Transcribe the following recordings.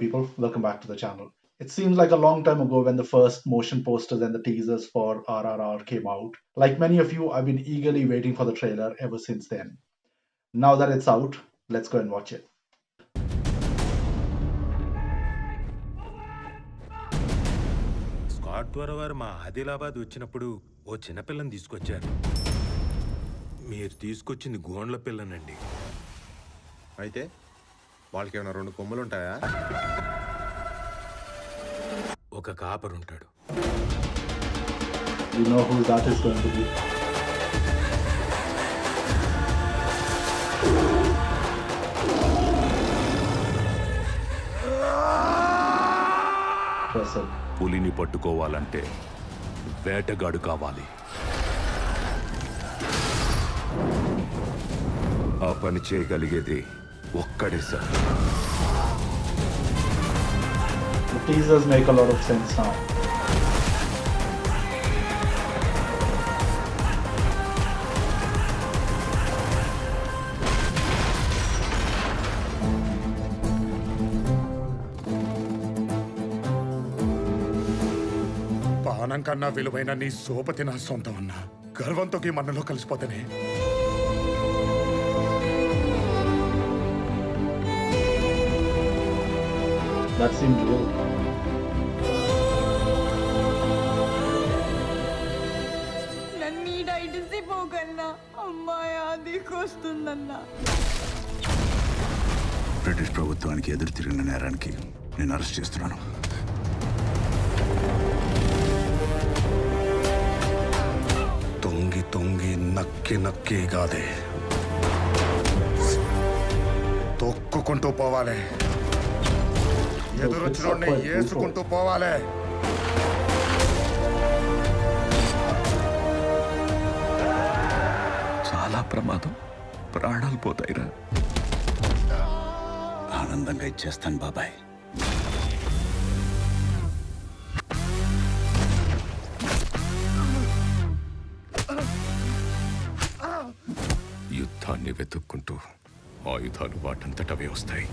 people, welcome back to the channel. It seems like a long time ago when the first motion posters and the teasers for RRR came out. Like many of you, I've been eagerly waiting for the trailer ever since then. Now that it's out, let's go and watch it. Scott ద్వారా వారు మా ఆదిలాబాద్ వచ్చినప్పుడు ఓ చిన్నపిల్లని తీసుకొచ్చారు. మీరు తీసుకొచ్చింది గోండ్ల పిల్లనండి. అయితే వాళ్ళకి ఏమైనా రెండు కొమ్ములు ఉంటాయా? ఒక కాపరుంటాడు. You know who that is going to be. Person. పులిని పట్టుకోవాలంటే వేటగాడు కావాలి. ఆ పని చేయగలిగేది ఒక్కడే sir. The teasers make a lot of sense now. పానం కన్నా విలువైన నీ సోపతి నా సొంతం అన్నా. గర్వంతో ఈ మన్నలో కలిసిపోతేనే. That seemed real. నన్నీడ ఇడిసిపోకన్నా అమ్మాయి ఆదికొస్తుందన్నా. బ్రిటిష్ ప్రభుత్వానికి ఎదురు తిరిగిన నేరానికి నేను అరెస్ట్ చేస్తున్నాను. తొంగి తొంగి నక్కి నక్కి కాదే, తొక్కుకుంటూ పోవాలి. ఎదురొచ్చినోడ్ని ఏసుకుంటూ పోవాలి. చాలా ప్రమాదం, ప్రాణాలు పోతాయిరా. ఆనందంగా ఇచ్చేస్తాను బాబాయ్. యుద్ధాన్ని వెతుక్కుంటూ ఆయుధాలు వాటంతటవే వస్తాయి.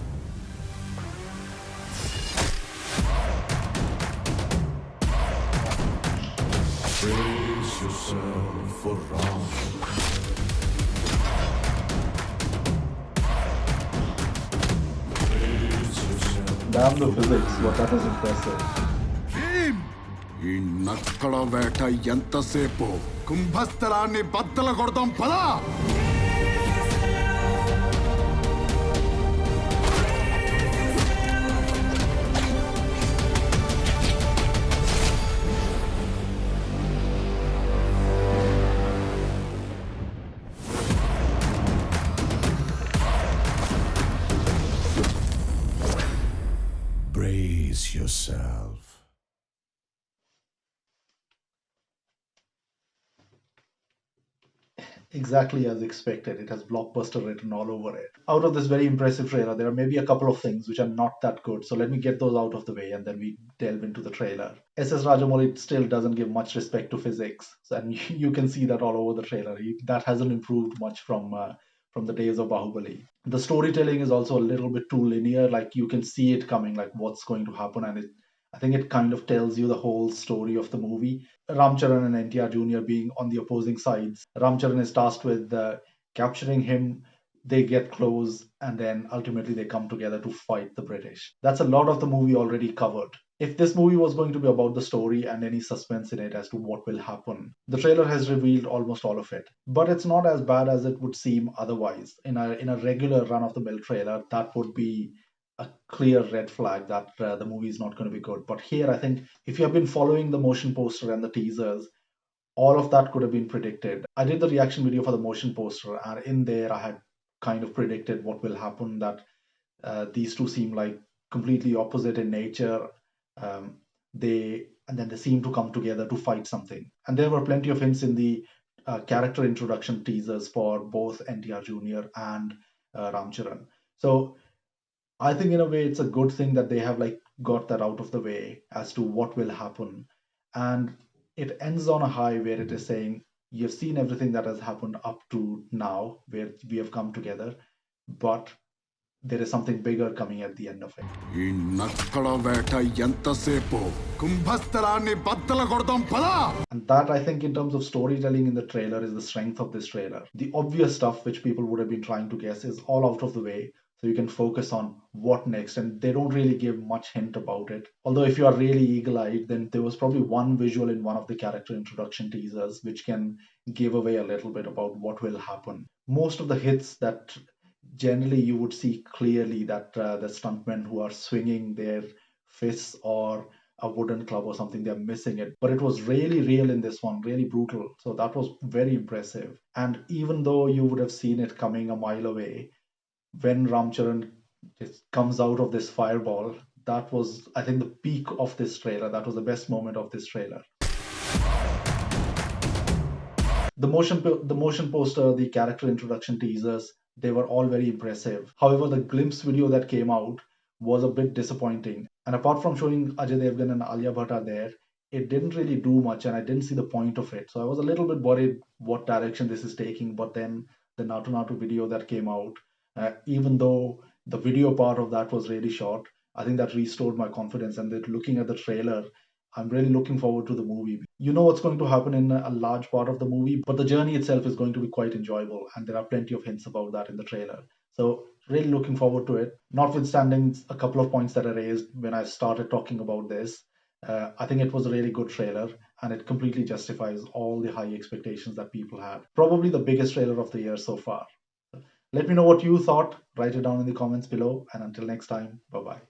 Damn the physics, but that was impressive. ఈ నక్కల వేట ఎంతసేపు? కుంభస్థలాన్ని బద్దల కొడదాం పదా. Brace yourself. Exactly as expected. It has blockbuster written all over it. Out of this very impressive trailer, there are maybe a couple of things which are not that good. So let me get those out of the way and then we delve into the trailer. S.S. Rajamouli still doesn't give much respect to physics. And you can see that all over the trailer. That hasn't improved much from the days of Bahubali. The storytelling is also a little bit too linear. Like you can see it coming, like what's going to happen. And I think it kind of tells you the whole story of the movie. Ram Charan and NTR Jr. being on the opposing sides. Ram Charan is tasked with capturing him. They get close and then ultimately they come together to fight the British. That's a lot of the movie already covered. If this movie was going to be about the story and any suspense in it as to what will happen, the trailer has revealed almost all of it. But it's not as bad as it would seem otherwise. In a regular run-of-the-mill trailer, that would be a clear red flag that the movie is not going to be good. But here, I think if you have been following the motion poster and the teasers, all of that could have been predicted. I did the reaction video for the motion poster, and in there, I had kind of predicted what will happen. That these two seem like completely opposite in nature. And then they seem to come together to fight something. And there were plenty of hints in the character introduction teasers for both NTR Jr. and Ram Charan. So I think in a way it's a good thing that they have like got that out of the way as to what will happen. And it ends on a high where it is saying you've seen everything that has happened up to now where we have come together, but there is something bigger coming at the end of it. ఈ నక్కల వేట ఎంతసేపు కుంభస్థలాన్ని బద్దల కొడదాం పదా. And that, I think, in terms of storytelling in the trailer, is the strength of this trailer. The obvious stuff which people would have been trying to guess is all out of the way. So you can focus on what next, and they don't really give much hint about it. Although if you are really eagle-eyed, then there was probably one visual in one of the character introduction teasers which can give away a little bit about what will happen. Most of the hits that generally you would see clearly that the stuntmen who are swinging their fists or a wooden club or something, they're missing it. But it was really real in this one, really brutal. So that was very impressive. And even though you would have seen it coming a mile away, when Ramcharan just comes out of this fireball, that was, I think, the peak of this trailer. That was the best moment of this trailer. The motion poster, the character introduction teasers, they were all very impressive. However, the glimpse video that came out was a bit disappointing. And apart from showing Ajay Devgan and Alia Bhatt are there, it didn't really do much, and I didn't see the point of it. So I was a little bit worried what direction this is taking. But then the Natu Natu video that came out, even though the video part of that was really short, I think that restored my confidence. And that looking at the trailer, I'm really looking forward to the movie. You know what's going to happen in a large part of the movie, but the journey itself is going to be quite enjoyable, and there are plenty of hints about that in the trailer. So really looking forward to it. Notwithstanding a couple of points that I raised when I started talking about this, I think it was a really good trailer, and it completely justifies all the high expectations that people had. Probably the biggest trailer of the year so far. Let me know what you thought. Write it down in the comments below, and until next time, bye-bye.